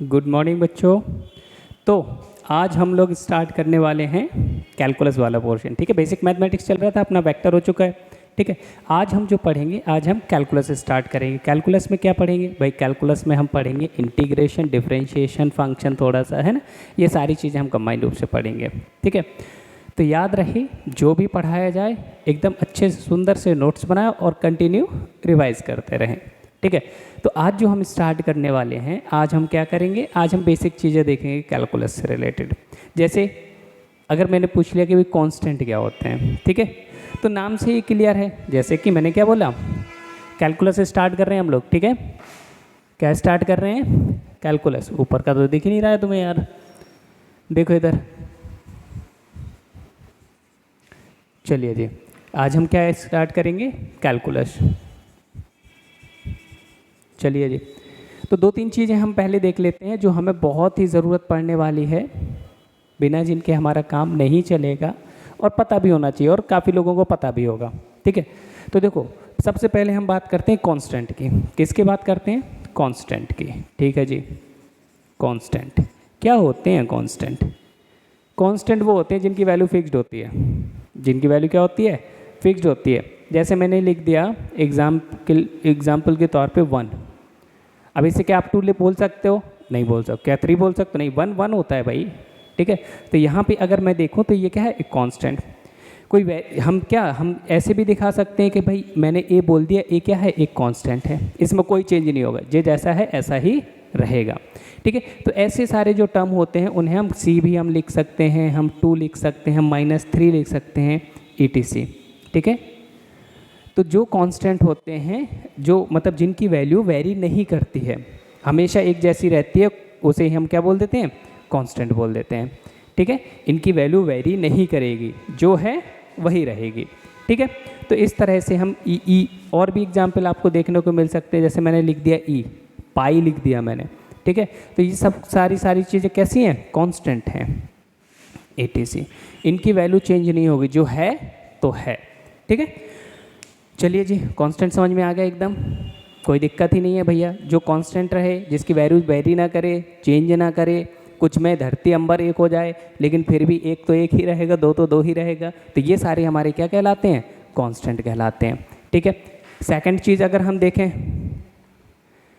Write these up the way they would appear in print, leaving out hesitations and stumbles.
Good morning बच्चों। तो आज हम लोग स्टार्ट करने वाले हैं कैलकुलस वाला पोर्शन। ठीक है, बेसिक मैथमेटिक्स चल रहा था अपना, वेक्टर हो चुका है। ठीक है, आज हम जो पढ़ेंगे, आज हम कैलकुलस स्टार्ट करेंगे। कैलकुलस में क्या पढ़ेंगे भाई? कैलकुलस में हम पढ़ेंगे इंटीग्रेशन, डिफरेंशिएशन, फंक्शन, थोड़ा सा है ना, ये सारी चीज़ें हम कंबाइंड रूप से पढ़ेंगे। ठीक है, तो याद रहे जो भी पढ़ाया जाए एकदम अच्छे से सुंदर से नोट्स बनाएं और कंटिन्यू रिवाइज करते रहें। ठीक है, तो आज जो हम स्टार्ट करने वाले हैं, आज हम क्या करेंगे? आज हम बेसिक चीज़ें देखेंगे कैलकुलस से रिलेटेड। जैसे अगर मैंने पूछ लिया कि भाई कांस्टेंट क्या होते हैं, ठीक है, तो नाम से ही क्लियर है। जैसे कि मैंने क्या बोला, कैलकुलस से स्टार्ट कर रहे हैं हम लोग। ठीक है, क्या स्टार्ट कर रहे हैं? कैलकुलस। ऊपर का तो दिख ही नहीं रहा है तुम्हें यार, देखो इधर। चलिए जी, आज हम क्या स्टार्ट करेंगे? कैलकुलस। चलिए जी, तो दो तीन चीज़ें हम पहले देख लेते हैं जो हमें बहुत ही ज़रूरत पड़ने वाली है, बिना जिनके हमारा काम नहीं चलेगा, और पता भी होना चाहिए, और काफ़ी लोगों को पता भी होगा। ठीक है, तो देखो सबसे पहले हम बात करते हैं कांस्टेंट की। किसकी बात करते हैं? कांस्टेंट की। ठीक है जी, कांस्टेंट क्या होते हैं? कांस्टेंट कांस्टेंट वो होते हैं जिनकी वैल्यू फिक्स्ड होती है। जिनकी वैल्यू क्या होती है? फिक्स्ड होती है। जैसे मैंने लिख दिया एग्जाम्पल के तौर पे 1। अब इसे क्या आप 2 बोल सकते हो? नहीं बोल सकते। क्या 3 बोल सकते हो? नहीं, 1 1 होता है भाई। ठीक है, तो यहाँ पे अगर मैं देखूँ तो ये क्या है? एक कांस्टेंट। हम ऐसे भी दिखा सकते हैं कि भाई मैंने ए बोल दिया, ए क्या है? एक कांस्टेंट है, इसमें कोई चेंज नहीं होगा, ये जैसा है ऐसा ही रहेगा। ठीक है, तो ऐसे सारे जो टर्म होते हैं उन्हें हम सी भी हम लिख सकते हैं, हम 2 लिख सकते हैं, हम -3 लिख सकते हैं, ETC। ठीक है, तो जो कांस्टेंट होते हैं, जो मतलब जिनकी वैल्यू वेरी नहीं करती है, हमेशा एक जैसी रहती है, उसे हम क्या बोल देते हैं? कांस्टेंट बोल देते हैं। ठीक है, इनकी वैल्यू वेरी नहीं करेगी, जो है वही रहेगी। ठीक है, तो इस तरह से हम ई और भी एग्जाम्पल आपको देखने को मिल सकते हैं। जैसे मैंने लिख दिया ई, पाई लिख दिया मैंने। ठीक है, तो ये सब सारी चीज़ें कैसी हैं? कांस्टेंट हैं। ETC, इनकी वैल्यू चेंज नहीं होगी, जो है तो है। ठीक है, चलिए जी, कांस्टेंट समझ में आ गया एकदम, कोई दिक्कत ही नहीं है भैया। जो कांस्टेंट रहे, जिसकी वैल्यू वेरी ना करे, चेंज ना करे, कुछ में धरती अंबर एक हो जाए, लेकिन फिर भी एक तो एक ही रहेगा, दो तो दो ही रहेगा, तो ये सारे हमारे क्या कहलाते हैं? कांस्टेंट कहलाते हैं। ठीक है, सेकंड चीज़ अगर हम देखें,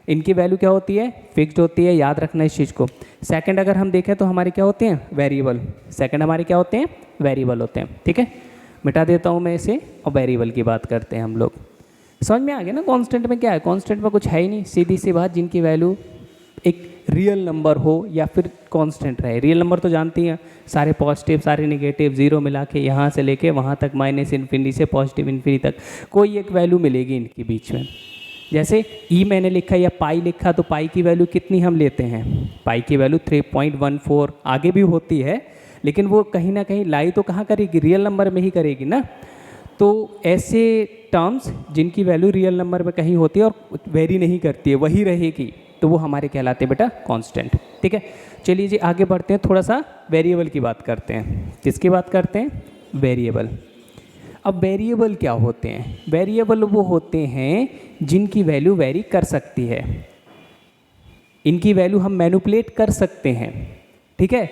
इनकी वैल्यू क्या होती है? फिक्स्ड होती है, याद रखना इस चीज़ को। सेकंड अगर हम देखें तो हमारे क्या होते हैं? वेरिएबल। सेकंड हमारे क्या होते हैं? वेरिएबल होते हैं। ठीक है, मिटा देता हूँ मैं इसे, और वेरिएबल की बात करते हैं हम लोग। समझ में आ गया ना कांस्टेंट में क्या है? कांस्टेंट में कुछ है ही नहीं, सीधी सी बात, जिनकी वैल्यू एक रियल नंबर हो या फिर कांस्टेंट रहे। रियल नंबर तो जानती हैं, सारे पॉजिटिव सारे निगेटिव, जीरो मिला के यहाँ से लेके वहाँ तक, -इन्फिनिटी से पॉजिटिव इन्फिनिटी तक कोई एक वैल्यू मिलेगी इनके बीच में। जैसे ई मैंने लिखा या पाई लिखा, तो पाई की वैल्यू कितनी हम लेते हैं? पाई की वैल्यू 3.14 आगे भी होती है, लेकिन वो कहीं ना कहीं लाई तो कहाँ करेगी? रियल नंबर में ही करेगी ना। तो ऐसे टर्म्स जिनकी वैल्यू रियल नंबर में कहीं होती है और वेरी नहीं करती है, वही रहेगी, तो वो हमारे कहलाते हैं बेटा कांस्टेंट। ठीक है, चलिए जी आगे बढ़ते हैं, थोड़ा सा वेरिएबल की बात करते हैं। किसकी बात करते हैं? वेरिएबल। अब वेरिएबल क्या होते हैं? वेरिएबल वो होते हैं जिनकी वैल्यू वेरी कर सकती है, इनकी वैल्यू हम मैनिपुलेट कर सकते हैं। ठीक है,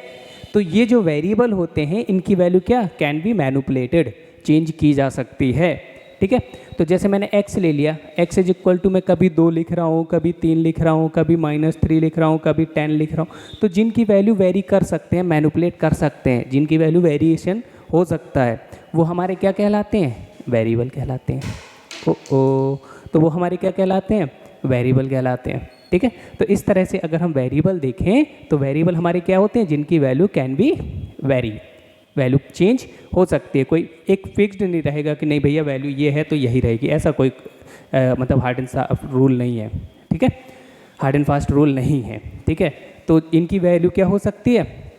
तो ये जो वेरिएबल होते हैं, इनकी वैल्यू क्या? कैन बी मैनिपुलेटेड, चेंज की जा सकती है। ठीक है, तो जैसे मैंने x ले लिया, x इज इक्वल टू मैं कभी 2 लिख रहा हूँ, कभी 3 लिख रहा हूँ, कभी -3 लिख रहा हूँ, कभी 10 लिख रहा हूँ, तो जिनकी वैल्यू वेरी कर सकते हैं, मैनिपुलेट कर सकते हैं, जिनकी वैल्यू वेरिएशन हो सकता है, वो हमारे क्या कहलाते हैं? वेरिएबल कहलाते हैं। तो वो हमारे क्या कहलाते हैं? वेरिएबल कहलाते हैं। ठीक है, तो इस तरह से अगर हम वेरिएबल देखें तो वेरिएबल हमारे क्या होते हैं? जिनकी value can be very, value change हो सकती है, कोई एक फिक्स्ड नहीं रहेगा कि नहीं भैया वैल्यू ये है तो यही रहेगी, ऐसा कोई मतलब हार्ड एंड रूल नहीं है। ठीक है, हार्ड एंड फास्ट रूल नहीं है। ठीक है, तो इनकी वैल्यू क्या हो सकती है?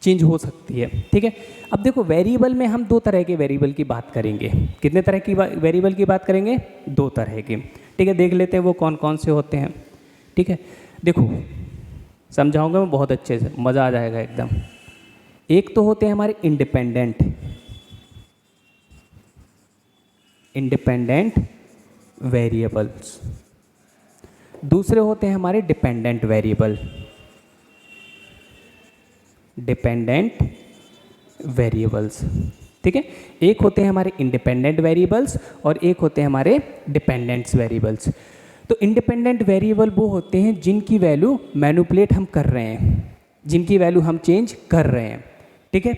चेंज हो सकती है। ठीक है, अब देखो वेरिएबल में हम 2 तरह के वेरिएबल की बात करेंगे। कितने तरह की वेरिएबल की बात करेंगे? 2 तरह की। ठीक है, देख लेते हैं वो कौन कौन से होते हैं। ठीक है, देखो समझाऊंगा मैं बहुत अच्छे से, मज़ा आ जाएगा एकदम। एक तो होते हैं हमारे इंडिपेंडेंट वेरिएबल्स। दूसरे होते हैं हमारे डिपेंडेंट वेरिएबल, डिपेंडेंट वेरिएबल्स, ठीक है। एक होते हैं हमारे इंडिपेंडेंट वेरिएबल्स और एक होते हैं हमारे डिपेंडेंट्स वेरिएबल्स। तो इंडिपेंडेंट वेरिएबल वो होते हैं जिनकी वैल्यू मैनिपुलेट हम कर रहे हैं, जिनकी वैल्यू हम चेंज कर रहे हैं, ठीक है।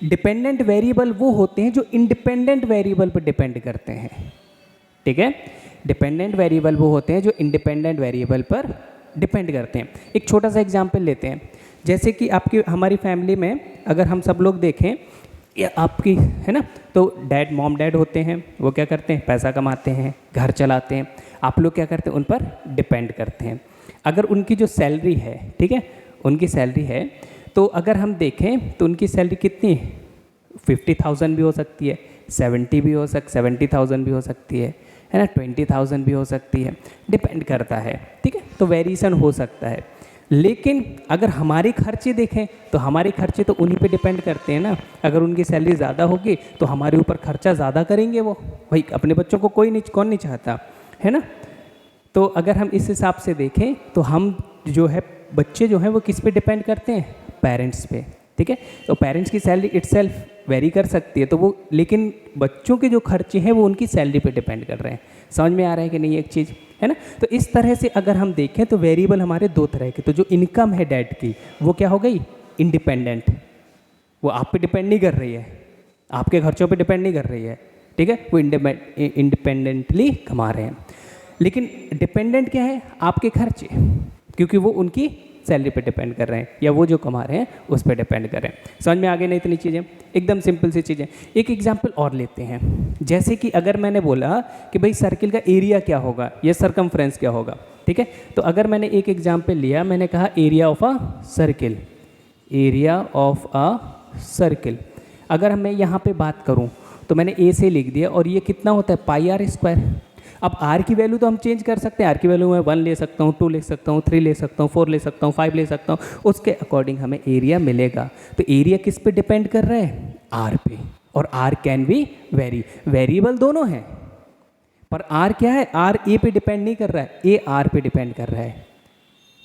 डिपेंडेंट वेरिएबल वो होते हैं जो इंडिपेंडेंट वेरिएबल पर डिपेंड करते हैं, ठीक है। डिपेंडेंट वेरिएबल वो होते हैं जो इंडिपेंडेंट वेरिएबल पर डिपेंड करते हैं। एक छोटा सा एग्जांपल लेते हैं, जैसे कि आपकी हमारी फैमिली में अगर हम सब लोग देखें, या आपकी है ना, तो मॉम डैड होते हैं, वो क्या करते हैं, पैसा कमाते हैं, घर चलाते हैं। आप लोग क्या करते हैं, उन पर डिपेंड करते हैं। अगर उनकी जो सैलरी है, ठीक है, उनकी सैलरी है, तो अगर हम देखें तो उनकी सैलरी कितनी है, 50,000 भी हो सकती है, 70 भी हो 70,000 भी हो सकती है ना, 20,000 भी हो सकती है, डिपेंड करता है, ठीक है। तो वेरिएशन हो सकता है। लेकिन अगर हमारे खर्चे देखें तो हमारे खर्चे तो उन्हीं पे डिपेंड करते हैं ना। अगर उनकी सैलरी ज़्यादा होगी तो हमारे ऊपर खर्चा ज़्यादा करेंगे वो, भाई अपने बच्चों को कौन नहीं चाहता, है ना। तो अगर हम इस हिसाब से देखें तो हम जो है, बच्चे जो हैं वो किस पे डिपेंड करते हैं, पेरेंट्स पे, ठीक है। तो पेरेंट्स की सैलरी इटसेल्फ वेरी कर सकती है, तो वो, लेकिन बच्चों के जो खर्चे हैं वो उनकी सैलरी पे डिपेंड कर रहे हैं। समझ में आ रहा है कि नहीं एक चीज़, है ना। तो इस तरह से अगर हम देखें तो वेरिएबल हमारे दो तरह के, तो जो इनकम है डैड की वो क्या हो गई, इंडिपेंडेंट, वो आप पे डिपेंड नहीं कर रही है, आपके खर्चों पे डिपेंड नहीं कर रही है, ठीक है, वो इंडिपेंडेंटली कमा रहे हैं। लेकिन डिपेंडेंट क्या है, आपके खर्चे, क्योंकि वो उनकी सैलरी पे डिपेंड कर रहे हैं या वो जो कमा रहे हैं उस पर डिपेंड कर रहे हैं। समझ में आ गई ना इतनी चीज़ें, एकदम सिंपल सी चीज़ें। एक एग्जांपल और लेते हैं, जैसे कि अगर मैंने बोला कि भाई सर्किल का एरिया क्या होगा या सरकमफ्रेंस क्या होगा, ठीक है। तो अगर मैंने एक एग्जांपल लिया, मैंने कहा area of a circle, area of a circle. अगर मैं यहाँ पे बात करूँ तो मैंने ए से लिख दिया, और ये कितना होता है, पाई आर स्क्वायर। अब आर की वैल्यू तो हम चेंज कर सकते हैं, आर की वैल्यू मैं 1 ले सकता हूँ, 2 ले सकता हूँ, 3 ले सकता हूँ, 4 ले सकता हूँ, 5 ले सकता हूँ, उसके अकॉर्डिंग हमें एरिया मिलेगा। तो एरिया किस पे डिपेंड कर रहा है, आर पे, और r can be very, variable दोनों हैं, पर आर क्या है, आर ए पे डिपेंड नहीं कर रहा है, ए आर पे डिपेंड कर रहा है,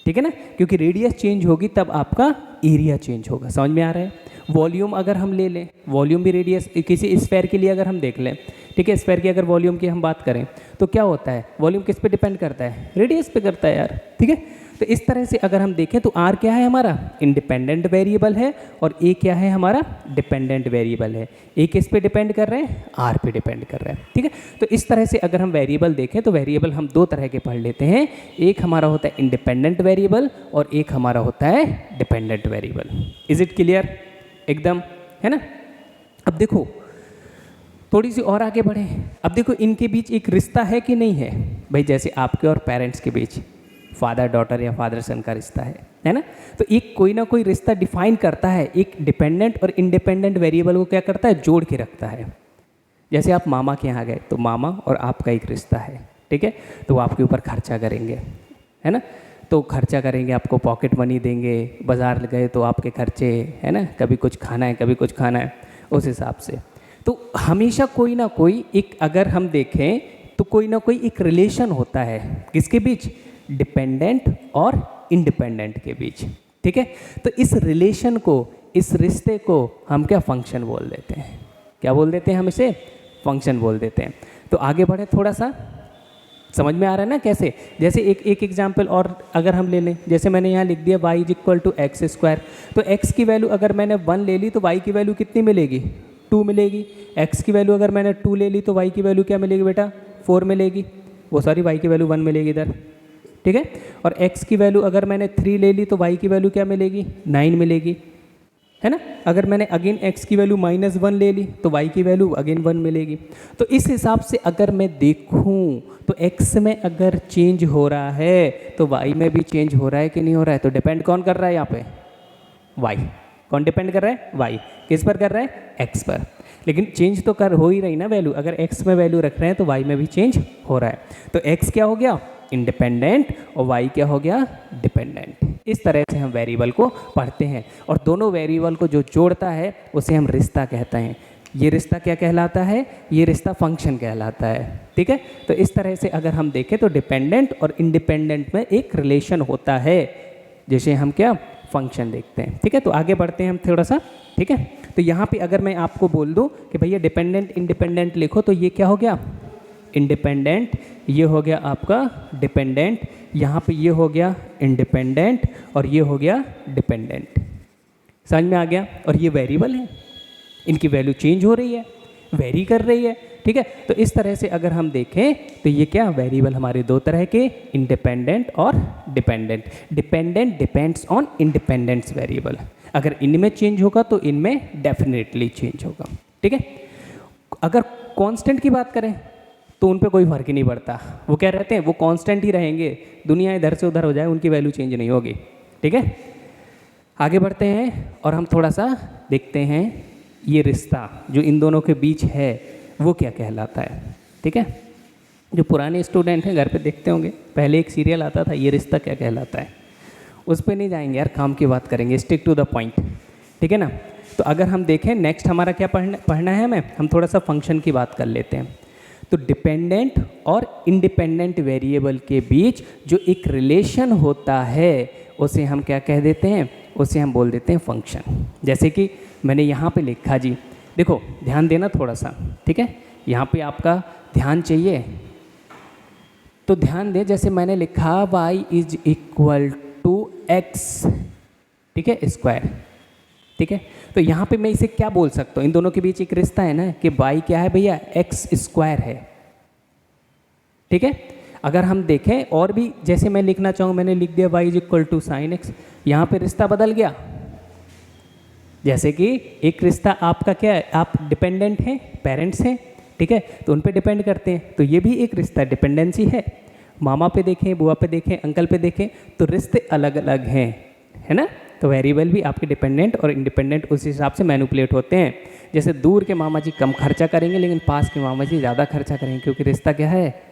ठीक है ना, क्योंकि रेडियस चेंज होगी तब आपका एरिया चेंज होगा। समझ में आ रहा है। वॉल्यूम अगर हम ले लें, वॉल्यूम भी रेडियस, किसी स्फेयर के लिए अगर हम देख लें, ठीक है, स्फेयर की अगर वॉल्यूम की हम बात करें तो क्या होता है, वॉल्यूम किस पे डिपेंड करता है, रेडियस पे करता है यार, ठीक है। तो इस तरह से अगर हम देखें तो आर क्या है हमारा, इंडिपेंडेंट वेरिएबल है, और ए क्या है हमारा, डिपेंडेंट वेरिएबल है। ए किस पे डिपेंड कर रहे हैं, आर पे डिपेंड कर रहे हैं, ठीक है। तो इस तरह से अगर हम वेरिएबल देखें तो वेरिएबल हम दो तरह के पढ़ लेते हैं, एक हमारा होता है इंडिपेंडेंट वेरिएबल और एक हमारा होता है dependent variable. Is it clear, एकदम, है ना। अब देखो थोड़ी सी और आगे बढ़े, अब देखो इनके बीच एक रिश्ता है कि नहीं है भाई, जैसे आपके और पेरेंट्स के बीच फादर डॉटर या फादर सन का रिश्ता है ना। तो एक कोई ना कोई रिश्ता डिफाइन करता है, एक डिपेंडेंट और इंडिपेंडेंट वेरिएबल को क्या करता है, जोड़ के रखता है। जैसे आप मामा के यहाँ गए तो मामा और आपका एक रिश्ता है, ठीक है, तो वो आपके ऊपर खर्चा करेंगे, है ना, तो खर्चा करेंगे, आपको पॉकेट मनी देंगे, बाज़ार गए तो आपके खर्चे, है ना, कभी कुछ खाना है कभी कुछ खाना है, उस हिसाब से। तो हमेशा कोई ना कोई एक, अगर हम देखें तो कोई ना कोई एक रिलेशन होता है, किसके बीच, डिपेंडेंट और इंडिपेंडेंट के बीच, ठीक है। तो इस रिलेशन को, इस रिश्ते को हम क्या, फंक्शन बोल देते हैं। क्या बोल देते हैं हम इसे, फंक्शन बोल देते हैं। तो आगे बढ़े थोड़ा सा, समझ में आ रहा है ना कैसे। जैसे एक एग्जाम्पल और अगर हम ले लें, जैसे मैंने यहाँ लिख दिया y is equal to x square, तो x की वैल्यू अगर मैंने 1 ले ली तो y की वैल्यू कितनी मिलेगी, 2 मिलेगी। x की वैल्यू अगर मैंने 2 ले ली तो y की वैल्यू क्या मिलेगी बेटा, 4 मिलेगी, वो सॉरी y की वैल्यू 1 मिलेगी इधर, ठीक है। और x की वैल्यू अगर मैंने 3 ले ली तो y की वैल्यू क्या मिलेगी, 9 मिलेगी, है ना। अगर मैंने अगेन x की वैल्यू -1 ले ली तो y की वैल्यू अगेन 1 मिलेगी। तो इस हिसाब से अगर मैं देखूं तो x में अगर चेंज हो रहा है तो y में भी चेंज हो रहा है कि नहीं हो रहा है। तो डिपेंड कौन कर रहा है यहाँ पे, y। कौन डिपेंड कर रहा है, y। किस पर कर रहा है, x पर। लेकिन चेंज तो कर हो ही रही ना वैल्यू, अगर x में वैल्यू रख रहे हैं तो y में भी चेंज हो रहा है। तो x क्या हो गया, इंडिपेंडेंट, और y क्या हो गया, डिपेंडेंट। इस तरह से हम वेरिएबल को पढ़ते हैं, और दोनों वेरिएबल को जो जोड़ता है उसे हम रिश्ता कहते हैं। ये रिश्ता क्या कहलाता है? ये रिश्ता फंक्शन कहलाता है। ठीक है, तो इस तरह से अगर हम देखें तो डिपेंडेंट और इंडिपेंडेंट में एक रिलेशन होता है, जैसे हम क्या फंक्शन देखते हैं। ठीक है, तो आगे बढ़ते हैं हम थोड़ा सा। ठीक है, तो यहाँ पे अगर मैं आपको बोल दूँ कि भैया डिपेंडेंट इंडिपेंडेंट लिखो, तो ये क्या हो गया? इंडिपेंडेंट, ये हो गया आपका डिपेंडेंट, यहाँ पे ये हो गया इंडिपेंडेंट और ये हो गया डिपेंडेंट। समझ में आ गया? और ये वेरिएबल है, इनकी वैल्यू चेंज हो रही है, वेरी कर रही है। ठीक है, तो इस तरह से अगर हम देखें तो ये क्या वेरिएबल हमारे दो तरह के, इंडिपेंडेंट और dependent. Dependent depends on independent variable, अगर इनमें चेंज होगा तो इनमें डेफिनेटली चेंज होगा। ठीक है, अगर कांस्टेंट की बात करें तो उन पे कोई फर्क ही नहीं पड़ता, वो क्या रहते हैं, वो कांस्टेंट ही रहेंगे, दुनिया इधर से उधर हो जाए उनकी वैल्यू चेंज नहीं होगी। ठीक है, आगे बढ़ते हैं और हम थोड़ा सा देखते हैं ये रिश्ता जो इन दोनों के बीच है वो क्या कहलाता है। ठीक है, जो पुराने स्टूडेंट हैं घर पे देखते होंगे, पहले एक सीरियल आता था ये रिश्ता क्या कहलाता है, उस पर नहीं जाएंगे यार, काम की बात करेंगे, स्टिक टू द पॉइंट। ठीक है ना, तो अगर हम देखें नेक्स्ट हमारा क्या पढ़ना है हमें, हम थोड़ा सा फंक्शन की बात कर लेते हैं। तो डिपेंडेंट और इंडिपेंडेंट वेरिएबल के बीच जो एक रिलेशन होता है उसे हम क्या कह देते हैं, उसे हम बोल देते हैं फंक्शन। जैसे कि मैंने यहाँ पे लिखा जी, देखो ध्यान देना थोड़ा सा। ठीक है, यहाँ पे आपका ध्यान चाहिए, तो ध्यान दे, जैसे मैंने लिखा y is equal to x, ठीक है, स्क्वायर। ठीक है, तो यहाँ पे मैं इसे क्या बोल सकता हूँ, इन दोनों के बीच एक रिश्ता है ना कि y क्या है भैया, एक्स स्क्वायर है। ठीक है, अगर हम देखें और भी, जैसे मैं लिखना चाहूँ, मैंने लिख दिया y is equal to sine x, यहाँ पे रिश्ता बदल गया। जैसे कि एक रिश्ता आपका क्या है, आप डिपेंडेंट हैं, पेरेंट्स हैं, ठीक है, तो उन पे डिपेंड करते हैं, तो ये भी एक रिश्ता डिपेंडेंसी है। मामा पे देखें, बुआ पे देखें, अंकल पे देखें, तो रिश्ते अलग अलग हैं, है ना। तो वेरिएबल भी आपके डिपेंडेंट और इंडिपेंडेंट उस हिसाब से मैनिपुलेट होते हैं। जैसे दूर के मामा जी कम खर्चा करेंगे, लेकिन पास के मामा जी ज़्यादा खर्चा करेंगे, क्योंकि रिश्ता क्या है,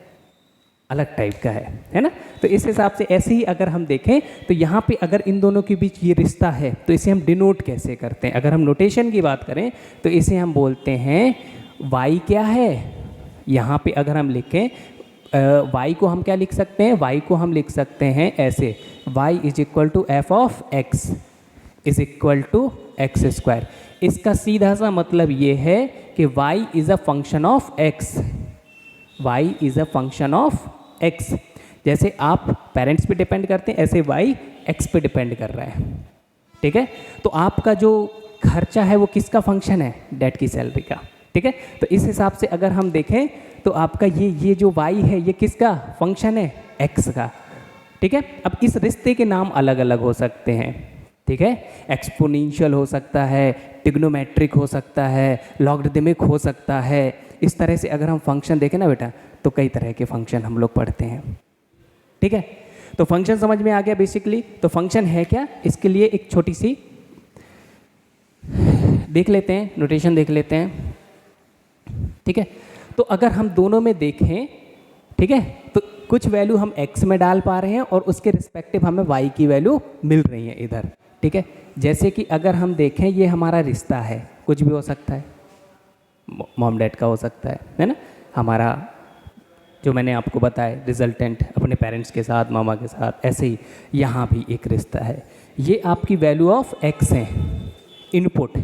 अलग टाइप का है ना। तो इस हिसाब से ऐसे ही अगर हम देखें तो यहाँ पे अगर इन दोनों के बीच ये रिश्ता है तो इसे हम डिनोट कैसे करते हैं। अगर हम नोटेशन की बात करें तो इसे हम बोलते हैं y क्या है, यहाँ पे अगर हम लिखें y को हम क्या लिख सकते हैं, y को हम लिख सकते हैं ऐसे, y is equal to f of x is equal to x square. इसका सीधा सा मतलब ये है कि y is a function of x, y is a function of x। जैसे आप पेरेंट्स पे डिपेंड करते हैं, ऐसे y x पे डिपेंड कर रहा है। ठीक है, तो आपका जो खर्चा है वो किसका फंक्शन है, डेट की सैलरी का। ठीक है, तो इस हिसाब से अगर हम देखें तो आपका ये जो y है ये किसका फंक्शन है, x का। ठीक है, अब इस रिश्ते के नाम अलग अलग हो सकते हैं। ठीक है, एक्सपोनेंशियल हो सकता है, ट्रिग्नोमेट्रिक हो सकता है, लॉगरिदमिक हो सकता है। इस तरह से अगर हम फंक्शन देखें ना बेटा, तो कई तरह के फंक्शन हम लोग पढ़ते हैं। ठीक है, तो फंक्शन समझ में आ गया बेसिकली। तो फंक्शन है क्या, इसके लिए एक छोटी सी देख लेते हैं, नोटेशन देख लेते हैं। ठीक है, तो अगर हम दोनों में देखें, ठीक है, तो कुछ वैल्यू हम x में डाल पा रहे हैं और उसके रिस्पेक्टिव हमें y की वैल्यू मिल रही है इधर। ठीक है, जैसे कि अगर हम देखें ये हमारा रिश्ता है, कुछ भी हो सकता है, मॉम डैड का हो सकता है ना, हमारा जो मैंने आपको बताया रिजल्टेंट अपने पेरेंट्स के साथ, मामा के साथ, ऐसे ही यहाँ भी एक रिश्ता है। ये आपकी वैल्यू ऑफ x है, इनपुट,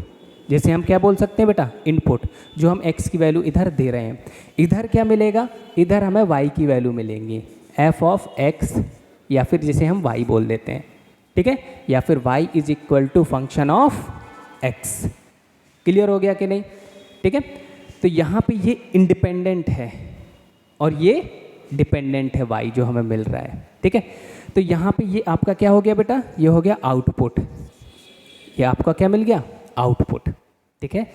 जैसे हम क्या बोल सकते हैं बेटा, इनपुट, जो हम x की वैल्यू इधर दे रहे हैं। इधर क्या मिलेगा, इधर हमें y की वैल्यू मिलेंगी, f ऑफ x, या फिर जिसे हम y बोल देते हैं। ठीक है, या फिर y is equal to function of x। Clear हो गया कि नहीं। ठीक है, तो यहाँ पे ये इंडिपेंडेंट है और ये डिपेंडेंट है y जो हमें मिल रहा है। ठीक है, तो यहाँ पे ये आपका क्या हो गया बेटा, ये हो गया आउटपुट, ये आपका क्या मिल गया, आउटपुट। ठीक है,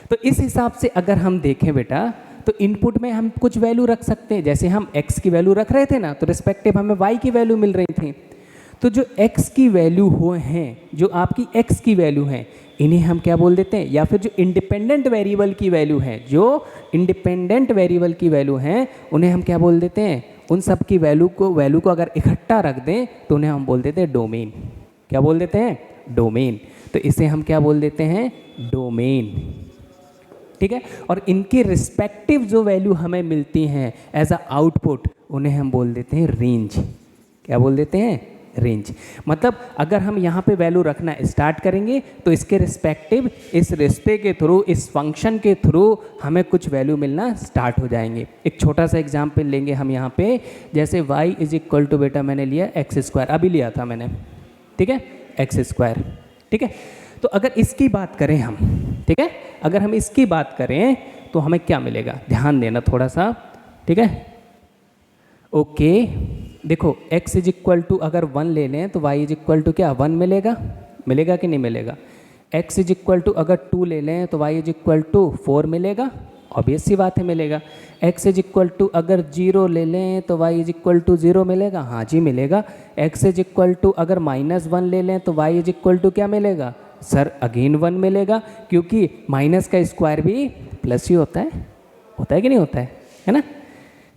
तो इस हिसाब से अगर हम देखें बेटा, तो इनपुट में हम कुछ वैल्यू रख सकते हैं, जैसे हम x की वैल्यू रख रहे थे ना, तो रिस्पेक्टिव हमें y की वैल्यू मिल रही थी। तो जो x की वैल्यू हो हैं, जो आपकी x की वैल्यू हैं, इन्हें हम क्या बोल देते हैं, या फिर जो इंडिपेंडेंट वेरिएबल की वैल्यू है, जो इंडिपेंडेंट वेरिएबल की वैल्यू हैं, उन्हें हम क्या बोल देते हैं, उन सब की वैल्यू को अगर इकट्ठा रख दें तो उन्हें हम बोल देते हैं डोमेन। क्या बोल देते हैं, डोमेन। तो इसे हम क्या बोल देते हैं, डोमेन। ठीक है। और इनके रिस्पेक्टिव जो वैल्यू हमें मिलती हैं एज अ आउटपुट, उन्हें हम बोल देते हैं रेंज। क्या बोल देते हैं? रेंज। मतलब अगर हम यहाँ पे वैल्यू रखना स्टार्ट करेंगे तो इसके रिस्पेक्टिव इस रिश्ते के थ्रू, इस फंक्शन के थ्रू हमें कुछ वैल्यू मिलना स्टार्ट हो जाएंगे। एक छोटा सा एग्जांपल लेंगे हम यहाँ पे, जैसे y इज इक्वल टू, बेटा मैंने लिया एक्स स्क्वायर, अभी लिया था मैंने, ठीक है, एक्स स्क्वायर, ठीक है। तो अगर इसकी बात करें हम, ठीक है, अगर हम इसकी बात करें तो हमें क्या मिलेगा, ध्यान देना थोड़ा सा, ठीक है। ओके, देखो x इज इक्वल टू अगर 1 ले लें तो y इज इक्वल टू क्या 1 मिलेगा, मिलेगा कि नहीं मिलेगा। x इज इक्वल टू अगर 2 ले लें तो y इज इक्वल टू 4 मिलेगा, ऑब्वियस सी बात है मिलेगा। x इज इक्वल टू अगर 0 ले लें तो y इज इक्वल टू 0 मिलेगा, हाँ जी मिलेगा। x इज इक्वल टू अगर -1 ले लें तो y इज इक्वल टू क्या मिलेगा सर, अगेन 1 मिलेगा, क्योंकि माइनस का स्क्वायर भी प्लस ही होता है कि नहीं होता है ना।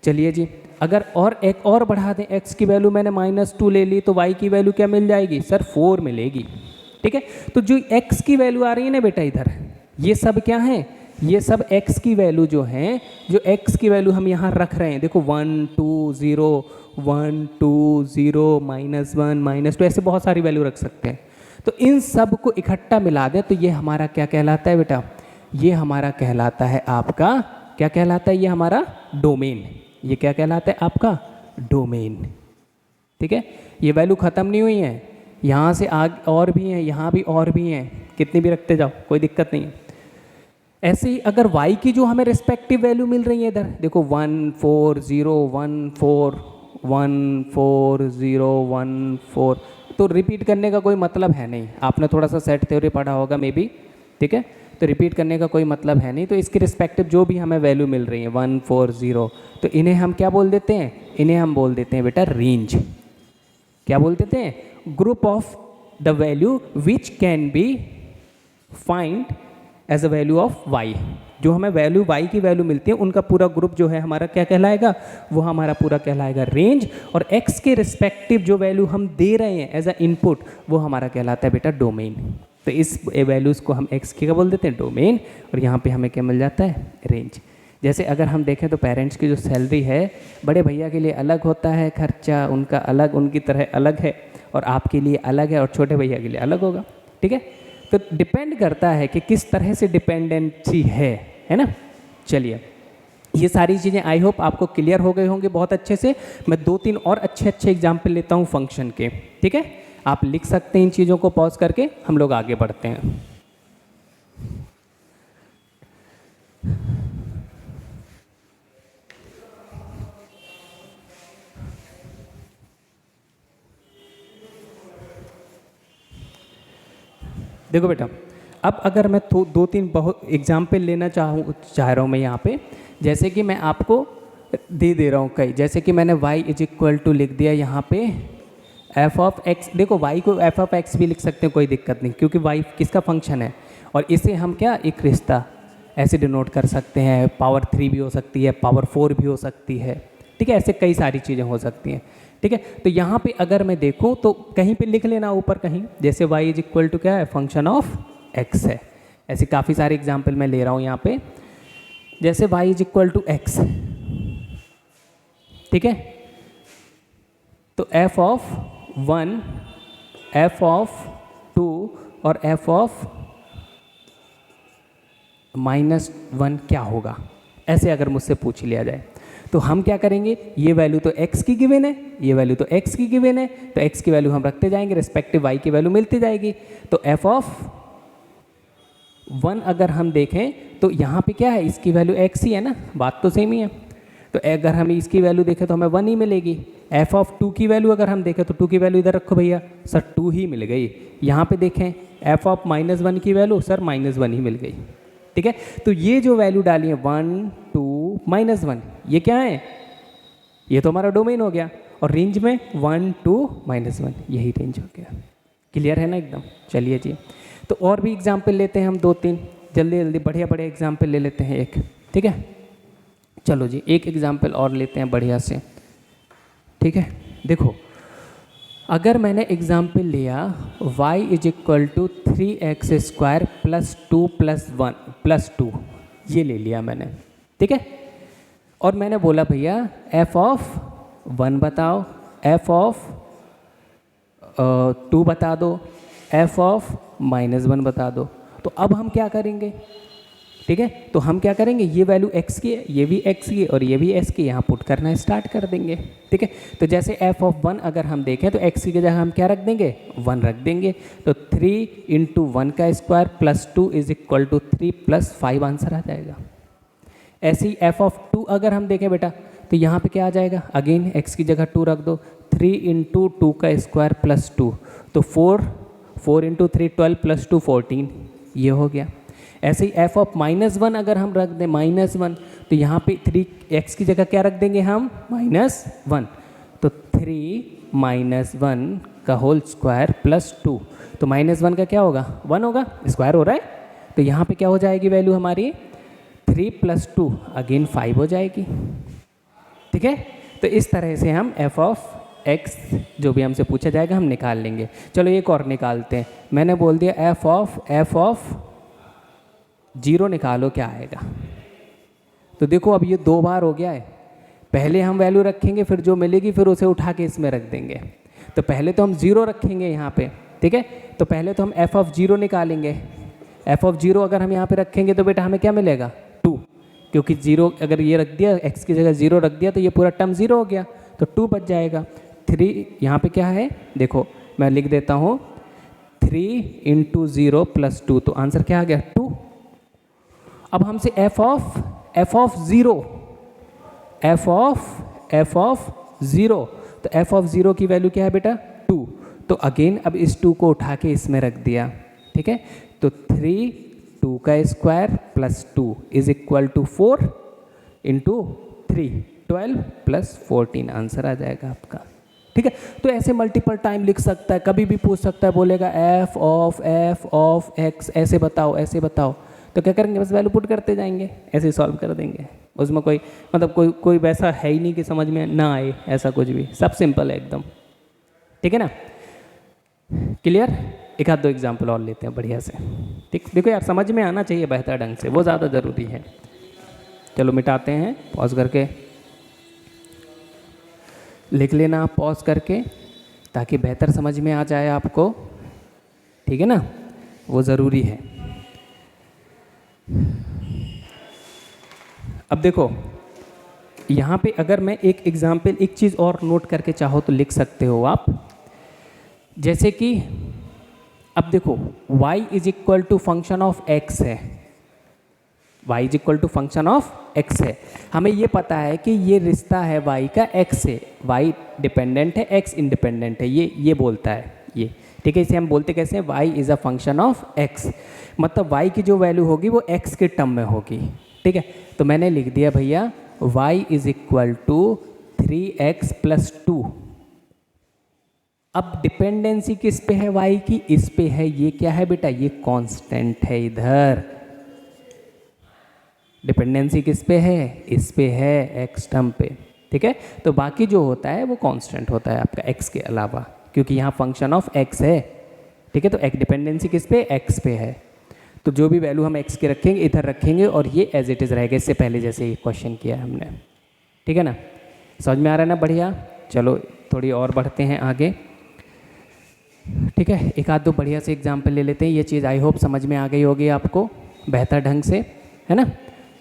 चलिए जी, अगर और एक और बढ़ा दें, x की वैल्यू मैंने -2 ले ली तो y की वैल्यू क्या मिल जाएगी सर, 4 मिलेगी, ठीक है। तो जो x की वैल्यू आ रही है ना बेटा इधर, ये सब क्या है, ये सब x की वैल्यू जो है, जो x की वैल्यू हम यहाँ रख रहे हैं, देखो 1 2 0 1 2 0 -1 -2 ऐसे बहुत सारी वैल्यू रख सकते हैं। तो इन सब को इकट्ठा मिला दें तो ये हमारा क्या कहलाता है बेटा, ये हमारा कहलाता है आपका, क्या कहलाता है, ये हमारा डोमेन। ये क्या कहलाता है आपका डोमेन, ठीक है। ये वैल्यू ख़त्म नहीं हुई है, यहाँ से आगे और भी हैं, यहाँ भी और भी हैं, कितनी भी रखते जाओ कोई दिक्कत नहीं है। ऐसे ही अगर y की जो हमें रिस्पेक्टिव वैल्यू मिल रही है इधर देखो 1 4 0 1 4 1 4 0 1 4, तो रिपीट करने का कोई मतलब है नहीं। आपने थोड़ा सा सेट थ्योरी पढ़ा होगा मे बी, ठीक है, तो रिपीट करने का कोई मतलब है नहीं। तो इसके रिस्पेक्टिव जो भी हमें वैल्यू मिल रही है 1 4 0, तो इन्हें हम क्या बोल देते हैं, इन्हें हम बोल देते हैं बेटा रेंज। क्या बोल देते हैं, group of the value which can be find as a value of y। जो हमें वैल्यू y की वैल्यू मिलती है उनका पूरा ग्रुप जो है हमारा क्या कहलाएगा, वो हमारा पूरा कहलाएगा रेंज। और x के रिस्पेक्टिव जो वैल्यू हम दे रहे हैं एज अ इनपुट, वो हमारा कहलाता है बेटा डोमेन। तो इस वैल्यूज़ को हम x की क्या बोल देते हैं, डोमेन, और यहाँ पे हमें क्या मिल जाता है, रेंज। जैसे अगर हम देखें तो पेरेंट्स की जो सैलरी है, बड़े भैया के लिए अलग होता है खर्चा, उनका अलग, उनकी तरह अलग है, और आपके लिए अलग है, और छोटे भैया के लिए अलग होगा, ठीक है। तो डिपेंड करता है कि किस तरह से डिपेंडेंसी है ना। चलिए, ये सारी चीज़ें आई होप आपको क्लियर हो गए होंगे बहुत अच्छे से। मैं 2-3 और अच्छे एग्जाम्पल लेता हूँ फंक्शन के, ठीक है। आप लिख सकते हैं इन चीज़ों को पॉज करके, हम लोग आगे बढ़ते हैं। देखो बेटा, अब अगर मैं 2-3 बहुत एग्जाम्पल लेना चाह रहा हूँ मैं यहाँ पे, जैसे कि मैं आपको दे रहा हूँ कई, जैसे कि मैंने y इज इक्वल टू लिख दिया यहाँ पे f ऑफ x। देखो y को f ऑफ x भी लिख सकते हैं, कोई दिक्कत नहीं, क्योंकि y किसका फंक्शन है, और इसे हम क्या एक रिश्ता ऐसे डिनोट कर सकते हैं, पावर 3 भी हो सकती है, पावर 4 भी हो सकती है, ठीक है, ऐसे कई सारी चीज़ें हो सकती हैं, ठीक है। तो यहाँ पे अगर मैं देखूँ तो कहीं पे लिख लेना ऊपर कहीं, जैसे y इज इक्वल टू क्या है, फंक्शन ऑफ x है। ऐसे काफ़ी सारे एग्जाम्पल मैं ले रहा हूँ यहाँ पे, जैसे y is equal to x, ठीक है। तो f ऑफ 1, f ऑफ 2 और f ऑफ -1 क्या होगा, ऐसे अगर मुझसे पूछ लिया जाए तो हम क्या करेंगे, ये वैल्यू तो x की गिवन है, ये वैल्यू तो x की गिवन है, तो x की वैल्यू हम रखते जाएंगे, रिस्पेक्टिव y की वैल्यू मिलती जाएगी। तो f ऑफ 1 अगर हम देखें तो यहाँ पे क्या है, इसकी वैल्यू x ही है ना, बात तो सेम ही है। तो अगर हम इसकी वैल्यू देखें तो हमें 1 ही मिलेगी। f ऑफ 2 की वैल्यू अगर हम देखें तो 2 की वैल्यू इधर रखो भैया, सर 2 ही मिल गई। यहाँ पे देखें f ऑफ -1 की वैल्यू, सर -1 ही मिल गई, ठीक है। तो ये जो वैल्यू डाली है 1 2 -1, ये क्या है, ये तो हमारा डोमेन हो गया, और रेंज में 1 2 -1, यही रेंज हो गया। क्लियर है ना एकदम। चलिए जी, तो और भी एग्जाम्पल लेते हैं हम 2-3, जल्दी बढ़िया बढ़िया एग्जाम्पल ले लेते हैं एक, ठीक है। चलो जी, एक एग्जाम्पल और लेते हैं बढ़िया से, ठीक है। देखो, अगर मैंने एग्जाम्पल लिया y is equal to 3x² + 2 + 1 + 2, ये ले लिया मैंने, ठीक है। और मैंने बोला भैया एफ ऑफ 1 बताओ, एफ ऑफ 2 बता दो, एफ ऑफ -1 बता दो। तो अब हम क्या करेंगे, ठीक है, तो हम क्या करेंगे, ये वैल्यू x की है, ये भी x की है और ये भी s की, यहाँ पुट करना स्टार्ट कर देंगे, ठीक है। तो जैसे f ऑफ 1 अगर हम देखें तो x की जगह हम क्या रख देंगे, 1 रख देंगे। तो 3 × 1 का स्क्वायर प्लस 2 = 3 + 5 आंसर आ जाएगा। ऐसे ही f ऑफ 2 अगर हम देखें बेटा तो यहाँ पे क्या आ जाएगा, अगेन x की जगह 2 रख दो, 3 × 2 का स्क्वायर प्लस 2, तो 4 × 3 12 + 2 14, ये हो गया। ऐसे ही f ऑफ -1 अगर हम रख दें -1, तो यहाँ पे 3x की जगह क्या रख देंगे हम, -1, तो 3 -1 का होल स्क्वायर प्लस 2, तो -1 का क्या होगा, 1 होगा, स्क्वायर हो रहा है। तो यहाँ पे क्या हो जाएगी वैल्यू हमारी, 3 + 2 अगेन 5 हो जाएगी, ठीक है। तो इस तरह से हम f ऑफ x जो भी हमसे पूछा जाएगा हम निकाल लेंगे। चलो एक और निकालते हैं, मैंने बोल दिया f ऑफ 0 निकालो, क्या आएगा। तो देखो अब ये 2 बार हो गया है, पहले हम वैल्यू रखेंगे फिर जो मिलेगी फिर उसे उठा के इसमें रख देंगे। तो पहले तो हम 0 रखेंगे यहाँ पे, ठीक है। तो पहले तो हम f ऑफ 0 निकालेंगे, f ऑफ 0 अगर हम यहाँ पे रखेंगे तो बेटा हमें क्या मिलेगा, 2, क्योंकि 0 अगर ये रख दिया, x की जगह 0 रख दिया तो ये पूरा टर्म 0 हो गया, तो 2 बच जाएगा। 3 यहाँ पे क्या है, देखो मैं लिख देता हूँ, 3 × 0 + 2, तो आंसर क्या आ गया, 2। अब हमसे f ऑफ 0, तो f ऑफ 0 की वैल्यू क्या है बेटा, 2। तो अगेन अब इस 2 को उठा के इसमें रख दिया, ठीक है। तो 3 2 का स्क्वायर प्लस 2 = 4 × 3 12 + 14 आंसर आ जाएगा आपका, ठीक है। तो ऐसे मल्टीपल टाइम लिख सकता है, कभी भी पूछ सकता है, बोलेगा f ऑफ x ऐसे बताओ, तो क्या करेंगे, बस वैल्यू पुट करते जाएंगे, ऐसे सॉल्व कर देंगे। उसमें कोई मतलब कोई वैसा है ही नहीं कि समझ में ना आए, ऐसा कुछ भी, सब सिंपल है एकदम, ठीक है ना। क्लियर, एक आध 2 एग्जाम्पल और लेते हैं बढ़िया से, ठीक। देखो यार समझ में आना चाहिए बेहतर ढंग से, वो ज़्यादा ज़रूरी है। चलो मिटाते हैं, पॉज करके लिख लेना, पॉज करके, ताकि बेहतर समझ में आ जाए आपको, ठीक है ना, वो ज़रूरी है। अब देखो यहाँ पे अगर मैं एक एग्जाम्पल, एक चीज़ और नोट करके चाहो तो लिख सकते हो आप, जैसे कि अब देखो y = फंक्शन ऑफ x है, y = फंक्शन ऑफ x है। हमें ये पता है कि ये रिश्ता है y का x से, y डिपेंडेंट है, x इंडिपेंडेंट है, ये बोलता है ये, ठीक है। इसे हम बोलते कैसे हैं, y is a function of x, मतलब y की जो वैल्यू होगी वो x के टर्म में होगी, ठीक है। तो मैंने लिख दिया भैया y = 3x + 2। अब डिपेंडेंसी किस पे है y की, इस पे है, ये क्या है बेटा, ये कांस्टेंट है, इधर डिपेंडेंसी किस पे है, इस पे है, x टर्म पे, ठीक है। तो बाकी जो होता है वो कांस्टेंट होता है आपका x के अलावा, क्योंकि यहाँ फंक्शन ऑफ x है, ठीक है। तो एक डिपेंडेंसी किस पे, x पे है, तो जो भी वैल्यू हम x के रखेंगे इधर रखेंगे और ये एज इट इज़ रहेगा, इससे पहले जैसे ही क्वेश्चन किया हमने, ठीक है ना। समझ में आ रहा है ना, बढ़िया। चलो थोड़ी और बढ़ते हैं आगे, ठीक है। एक आध 2 बढ़िया से एग्जाम्पल ले लेते हैं, ये चीज़ आई होप समझ में आ गई होगी आपको बेहतर ढंग से, है ना।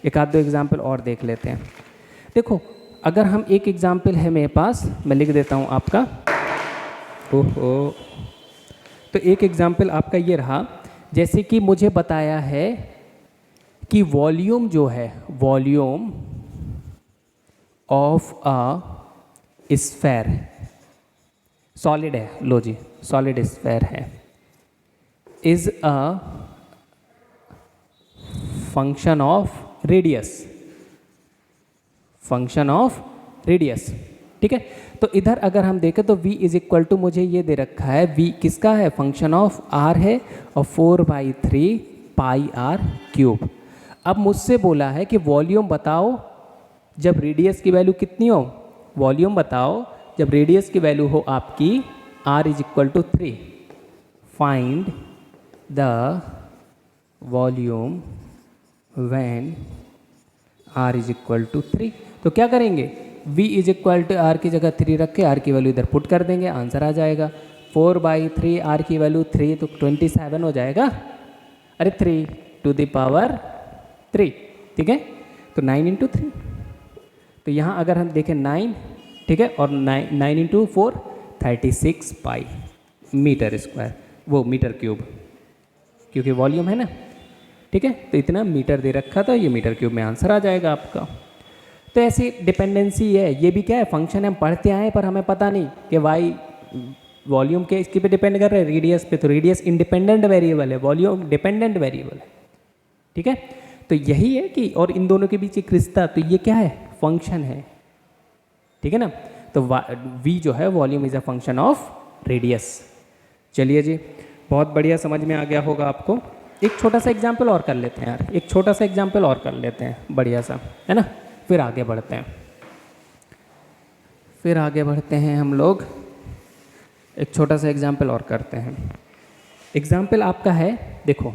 एक आध 2 एग्जाम्पल और देख लेते हैं। देखो अगर हम एक एग्जाम्पल है मेरे पास, मैं लिख देता हूँ आपका, ओहो, तो एक एग्जाम्पल आपका ये रहा, जैसे कि मुझे बताया है कि वॉल्यूम जो है, volume of a sphere, solid है, लो जी सॉलिड स्फेयर है, is a function of radius, function of radius, ठीक है। तो इधर अगर हम देखें तो v = मुझे ये दे रखा है, v किसका है, फंक्शन ऑफ r है, और 4/3 πr³। अब मुझसे बोला है कि वॉल्यूम बताओ जब रेडियस की वैल्यू कितनी हो, वॉल्यूम बताओ जब रेडियस की वैल्यू हो आपकी r = 3, find the volume when r is equal to 3। तो क्या करेंगे, v is equal to r की जगह 3 रख के r की वैल्यू इधर पुट कर देंगे, आंसर आ जाएगा 4/3, r की वैल्यू 3 तो 27 हो जाएगा, अरे 3 टू द पावर 3, ठीक है। तो 9 इंटू 3, तो यहाँ अगर हम देखें 9, ठीक है, और 9 इंटू 4 36 पाई मीटर स्क्वायर, वो मीटर क्यूब, क्योंकि वॉल्यूम है ना, ठीक है। तो इतना मीटर दे रखा था, ये मीटर क्यूब में आंसर आ जाएगा आपका। तो ऐसी डिपेंडेंसी है, ये भी क्या है, फंक्शन हम पढ़ते आए पर हमें पता नहीं कि वाई वॉल्यूम के इसके पे डिपेंड कर रहे हैं, रेडियस पे। तो रेडियस इंडिपेंडेंट वेरिएबल है, वॉल्यूम डिपेंडेंट वेरिएबल है, ठीक है। तो यही है कि, और इन दोनों के बीच एक रिश्ता, तो ये क्या है, फंक्शन है, ठीक है ना। तो v जो है volume is a function of radius. चलिए जी, बहुत बढ़िया, समझ में आ गया होगा आपको। एक छोटा सा एग्जाम्पल और कर लेते हैं यार, एक छोटा सा एग्जाम्पल और कर लेते हैं, बढ़िया सा, है ना, फिर आगे बढ़ते हैं, फिर आगे बढ़ते हैं हम लोग। एक छोटा सा एग्जाम्पल और करते हैं। एग्जाम्पल आपका है, देखो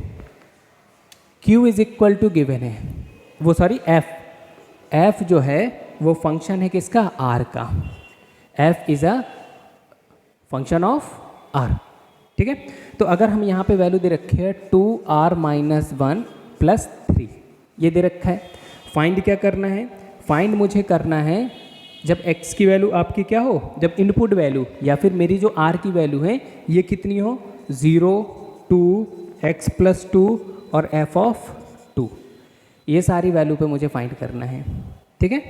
q is equal to given है, वो सॉरी f जो है वो फंक्शन है किसका, r का। f is a function of r, ठीक है। तो अगर हम यहाँ पे वैल्यू दे रखे है 2r माइनस 1 प्लस 3, ये दे रखा है। फाइंड क्या करना है, फाइंड मुझे करना है जब x की वैल्यू आपकी क्या हो, जब इनपुट वैल्यू या फिर मेरी जो r की वैल्यू है ये कितनी हो, 0, 2, x प्लस 2 और f ऑफ 2, ये सारी वैल्यू पे मुझे फाइंड करना है, ठीक है।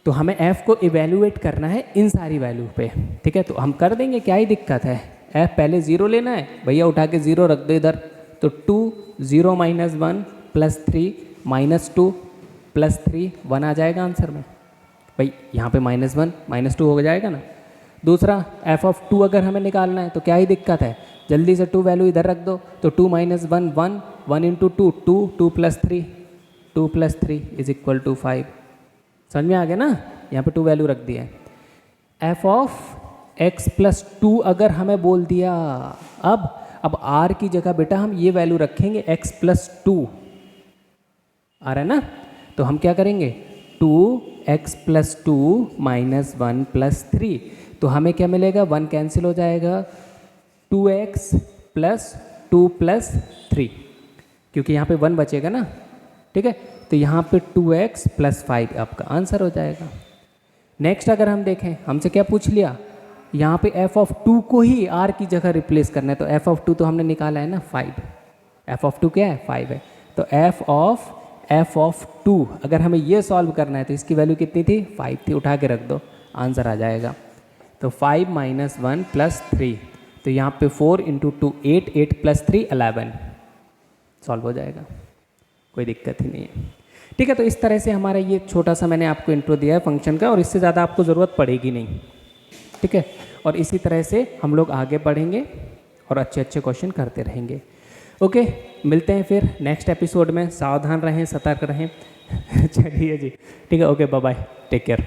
तो हमें f को इवेल्युएट करना है इन सारी वैल्यू पे, ठीक है। तो हम कर देंगे, क्या ही दिक्कत है, f पहले 0 लेना है, भैया उठा के 0 रख दो इधर। तो 2, 0 माइनस 1 प्लस 3 माइनस 2 प्लस 3, 1 आ जाएगा आंसर में। भाई यहाँ पे -1 -2 हो जाएगा ना। दूसरा f ऑफ 2 अगर हमें निकालना है तो क्या ही दिक्कत है, जल्दी से 2 वैल्यू इधर रख दो। तो 2 minus 1 1, 1 into 2 2, 2 plus 3, 2 plus 3 is equal to 5। समझ में आ गया ना, यहाँ पे 2 वैल्यू रख दिया है। f ऑफ x प्लस 2 अगर हमें बोल दिया, अब r की जगह बेटा हम ये वैल्यू रखेंगे x प्लस 2, आ रहा है ना। तो हम क्या करेंगे, 2x प्लस 2 माइनस 1 प्लस 3, तो हमें क्या मिलेगा, 1 कैंसिल हो जाएगा, 2x प्लस 2 प्लस 3, क्योंकि यहाँ पे 1 बचेगा ना, ठीक है। तो यहाँ पे 2x प्लस 5 आपका आंसर हो जाएगा। नेक्स्ट अगर हम देखें, हमसे क्या पूछ लिया, यहाँ पे f ऑफ 2 को ही r की जगह रिप्लेस करना है। तो f ऑफ 2 तो हमने निकाला है ना 5, f ऑफ 2 क्या है, 5 है। तो f ऑफ 2 अगर हमें ये सॉल्व करना है तो इसकी वैल्यू कितनी थी, 5 थी, उठा के रख दो, आंसर आ जाएगा। तो 5 माइनस 1 प्लस 3, तो यहाँ पे 4 इंटू 2 8, 8 प्लस 3 11, सॉल्व हो जाएगा, कोई दिक्कत ही नहीं है, ठीक है। तो इस तरह से हमारा ये छोटा सा मैंने आपको इंट्रो दिया है फंक्शन का, और इससे ज़्यादा आपको ज़रूरत पड़ेगी नहीं, ठीक है। और इसी तरह से हम लोग आगे बढ़ेंगे और अच्छे अच्छे क्वेश्चन करते रहेंगे। ओके, मिलते हैं फिर नेक्स्ट एपिसोड में। सावधान रहें, सतर्क रहें। चलिए जी, ठीक है, okay, bye bye, take care.